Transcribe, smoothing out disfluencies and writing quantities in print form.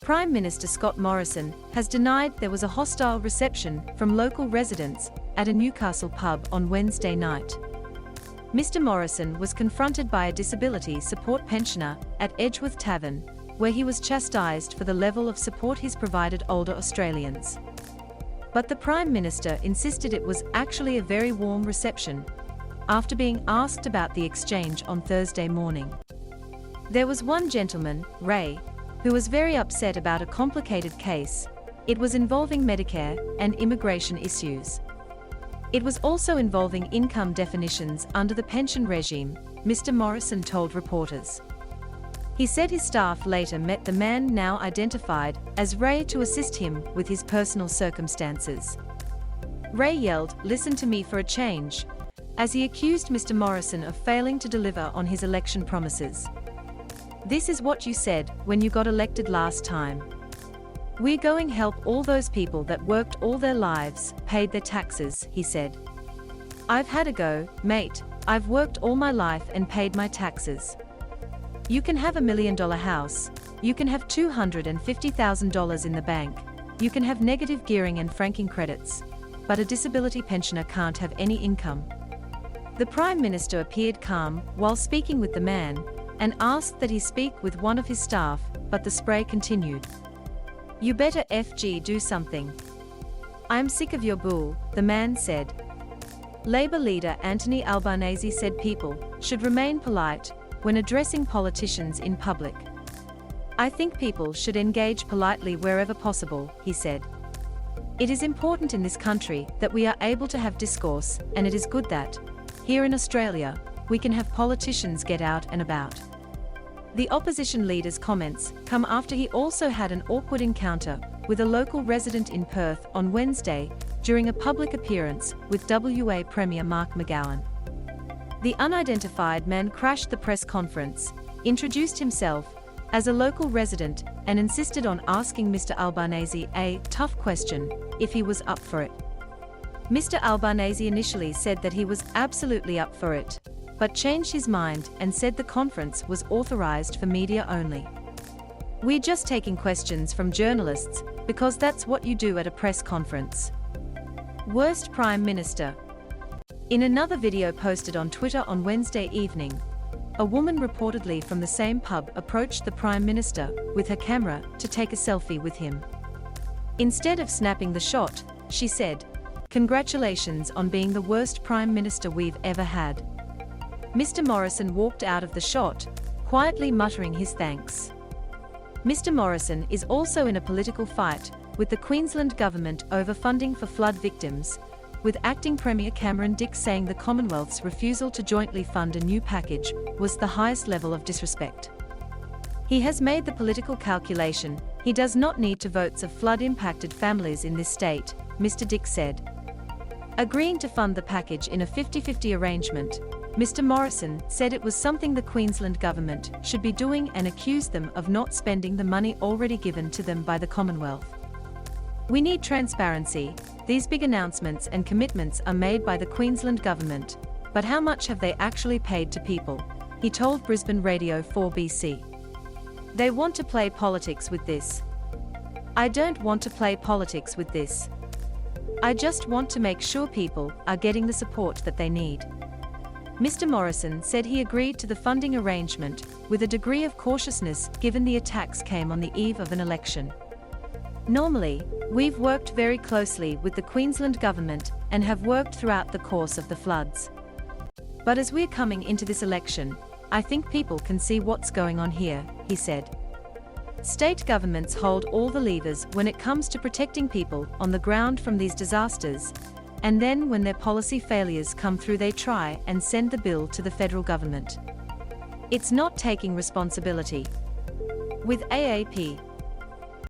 Prime Minister Scott Morrison has denied there was a hostile reception from local residents at a Newcastle pub on Wednesday night. Mr. Morrison was confronted by a disability support pensioner at Edgeworth Tavern, where he was chastised for the level of support he's provided older Australians. But the Prime Minister insisted it was actually a very warm reception, after being asked about the exchange on Thursday morning. There was one gentleman, Ray, who was very upset about a complicated case. It was involving Medicare and immigration issues. It was also involving income definitions under the pension regime, Mr. Morrison told reporters. He said his staff later met the man now identified as Ray to assist him with his personal circumstances. Ray yelled, "Listen to me for a change," as he accused Mr. Morrison of failing to deliver on his election promises. "This is what you said when you got elected last time. We're going to help all those people that worked all their lives, paid their taxes," he said. "I've had a go, mate. I've worked all my life and paid my taxes. You can have $1 million house, you can have $250,000 in the bank, you can have negative gearing and franking credits, but a disability pensioner can't have any income." The Prime Minister appeared calm while speaking with the man, and asked that he speak with one of his staff, but the spray continued. "You better do something. I'm sick of your bull," the man said. Labour leader Anthony Albanese said people should remain polite when addressing politicians in public. "I think people should engage politely wherever possible," he said. "It is important in this country that we are able to have discourse, and it is good that, here in Australia, we can have politicians get out and about." The opposition leader's comments come after he also had an awkward encounter with a local resident in Perth on Wednesday during a public appearance with WA Premier Mark McGowan. The unidentified man crashed the press conference, introduced himself as a local resident, and insisted on asking Mr. Albanese a tough question if he was up for it. Mr. Albanese initially said that he was absolutely up for it, but changed his mind and said the conference was authorized for media only. "We're just taking questions from journalists because that's what you do at a press conference." Worst Prime Minister. In another video posted on Twitter on Wednesday evening, a woman reportedly from the same pub approached the Prime Minister with her camera to take a selfie with him. Instead of snapping the shot, she said, "Congratulations on being the worst Prime Minister we've ever had." Mr. Morrison walked out of the shot, quietly muttering his thanks. Mr. Morrison is also in a political fight with the Queensland government over funding for flood victims, with acting Premier Cameron Dick saying the Commonwealth's refusal to jointly fund a new package was the highest level of disrespect. He has made the political calculation he does not need to votes of flood-impacted families in this state, Mr. Dick said. Agreeing to fund the package in a 50-50 arrangement, Mr. Morrison said it was something the Queensland government should be doing and accused them of not spending the money already given to them by the Commonwealth. "We need transparency. These big announcements and commitments are made by the Queensland government, but how much have they actually paid to people?" he told Brisbane Radio 4BC. "They want to play politics with this. I don't want to play politics with this. I just want to make sure people are getting the support that they need." Mr. Morrison said he agreed to the funding arrangement with a degree of cautiousness given the attacks came on the eve of an election. "Normally, we've worked very closely with the Queensland government and have worked throughout the course of the floods. But as we're coming into this election, I think people can see what's going on here," he said. State governments hold all the levers when it comes to protecting people on the ground from these disasters, and then when their policy failures come through they try and send the bill to the federal government. It's not taking responsibility. With AAP,